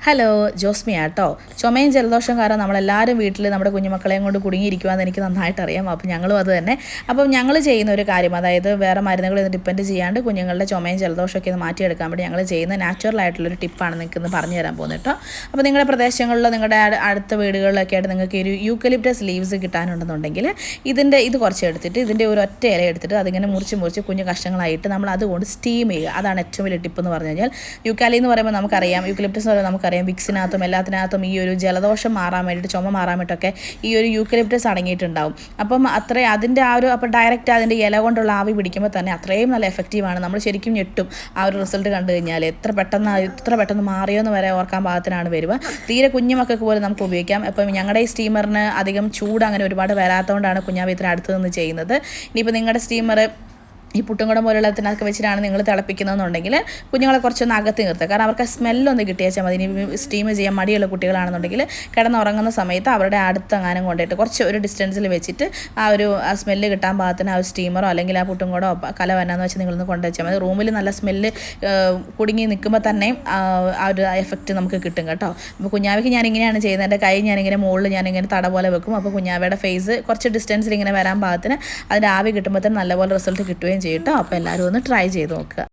Hello ജോസ്മിയ കേട്ടോ. ചുമയും ജലദോഷം കാരണം നമ്മളെല്ലാവരും വീട്ടിൽ നമ്മുടെ കുഞ്ഞുമക്കളെയും കൊണ്ട് കുടുങ്ങിയിരിക്കുവാന്ന് എനിക്ക് നന്നായിട്ട് അറിയാം. അപ്പം ഞങ്ങളും അത് തന്നെ. അപ്പം ഞങ്ങൾ ചെയ്യുന്ന ഒരു കാര്യം, അതായത് വേറെ മരുന്നുകൾ ഡിപ്പെൻഡ് ചെയ്യാണ്ട് കുഞ്ഞുങ്ങളുടെ ചുമയും ജലദോഷമൊക്കെ ഒന്ന് മാറ്റിയെടുക്കാൻ വേണ്ടി ഞങ്ങൾ ചെയ്യുന്ന നാച്ചുറൽ ആയിട്ടുള്ളൊരു ടിപ്പാണ് നിങ്ങൾക്ക് ഇന്ന് പറഞ്ഞു തരാൻ പോകുന്നത് കേട്ടോ. അപ്പോൾ നിങ്ങളുടെ പ്രദേശങ്ങളിലോ നിങ്ങളുടെ അടുത്ത വീടുകളിലൊക്കെ ആയിട്ട് നിങ്ങൾക്ക് ഒരു യൂക്കലിപ്റ്റസ് ലീവ്സ് കിട്ടാനുണ്ടെന്നുണ്ടെങ്കിൽ ഇത് കുറച്ച് എടുത്തിട്ട് ഇതിൻ്റെ ഒരു ഒറ്റ ഇല എടുത്തിട്ട് അതിങ്ങനെ മുറിച്ച് കുഞ്ഞു കഷ്ണങ്ങളായിട്ട് നമ്മൾ അതുകൊണ്ട് സ്റ്റീം ചെയ്യുക. അതാണ് ഏറ്റവും വലിയ ടിപ്പ് എന്ന് പറഞ്ഞു കഴിഞ്ഞാൽ. യൂക്കാലി എന്ന് പറയുമ്പോൾ നമുക്കറിയാം, യൂക്കലിപ്റ്റസ് എന്ന് പറയുമ്പോൾ നമുക്കറിയാം വിക്സിനകത്തും എല്ലാത്തിനകത്തും ഈ ഒരു ജലദോഷം മാറാൻ വേണ്ടിയിട്ട്, ചുമ മാറാൻ വേണ്ടിയിട്ടൊക്കെ ഈ ഒരു യൂക്കലിപ്റ്റസ് അടങ്ങിയിട്ടുണ്ടാവും. അപ്പം അതിൻ്റെ അപ്പോൾ ഡയറക്റ്റ് അതിൻ്റെ ഇല കൊണ്ടുള്ള ആവി പിടിക്കുമ്പോൾ തന്നെ അത്രയും നല്ല എഫക്റ്റീവാണ്. നമ്മൾ ശരിക്കും ഞെട്ടും ആ ഒരു റിസൾട്ട് കണ്ടു കഴിഞ്ഞാൽ. എത്ര പെട്ടെന്ന് മാറിയോന്ന് വരെ ഓർക്കാൻ പാകത്തിനാണ് വരിക. തീരെ കുഞ്ഞുമക്കൾക്ക് പോലും നമുക്ക് ഉപയോഗിക്കാം. അപ്പം ഞങ്ങളുടെ ഈ സ്റ്റീമറിന് അധികം ചൂട് അങ്ങനെ ഒരുപാട് വരാത്തതുകൊണ്ടാണ് കുഞ്ഞാവി അടുത്ത് നിന്ന് ചെയ്യുന്നത്. ഇനിയിപ്പോൾ നിങ്ങളുടെ സ്റ്റീമർ ഈ പുട്ടുംകുടം പോലുള്ളതിനൊക്കെ വെച്ചിട്ടാണ് നിങ്ങൾ തിളപ്പിക്കുന്നതെന്നുണ്ടെങ്കിൽ കുഞ്ഞുങ്ങളെ കുറച്ചൊന്ന് അകത്ത് നിർത്തുക. കാരണം അവർക്ക് സ്മെല്ലൊന്ന് കിട്ടിയാൽ മതി. ഇനി സ്റ്റീം ചെയ്യാൻ മടിയുള്ള കുട്ടികളാണെന്നുണ്ടെങ്കിൽ കിടന്നുറങ്ങുന്ന സമയത്ത് അവരുടെ അടുത്തെങ്ങാനും കൊണ്ടിട്ട് കുറച്ച് ഒരു ഡിസ്റ്റൻസിൽ വെച്ചിട്ട് ആ ഒരു സ്മെല്ല് കിട്ടാൻ പാകത്തിന് ആ ഒരു സ്റ്റീമറോ അല്ലെങ്കിൽ ആ പുട്ടുംകുടോ കല എന്നാന്ന് വെച്ചാൽ നിങ്ങളൊന്ന് കൊണ്ടുവച്ചാൽ മതി. റൂമിൽ നല്ല സ്മെല്ല് കുടുങ്ങി നിൽക്കുമ്പോൾ തന്നെ ആ ഒരു എഫക്റ്റ് നമുക്ക് കിട്ടും കേട്ടോ. അപ്പോൾ കുഞ്ഞാവയ്ക്ക് ഞാനിങ്ങനെയാണ് ചെയ്യുന്നത്. എൻ്റെ കൈ ഞാനിങ്ങനെ മുകളിൽ ഞാനിങ്ങനെ തട പോലെ വെക്കും. അപ്പോൾ കുഞ്ഞാവയുടെ ഫേസ് കുറച്ച് ഡിസ്റ്റൻസിൽ ഇങ്ങനെ വരാൻ പാകത്തിന് അതിൻ്റെ ആവി കിട്ടുമ്പോൾ തന്നെ നല്ലപോലെ റിസൾട്ട് കിട്ടുകയും ചെയ്യും കേട്ടോ. അപ്പോൾ എല്ലാവരും ഒന്ന് ട്രൈ ചെയ്ത് നോക്കുക.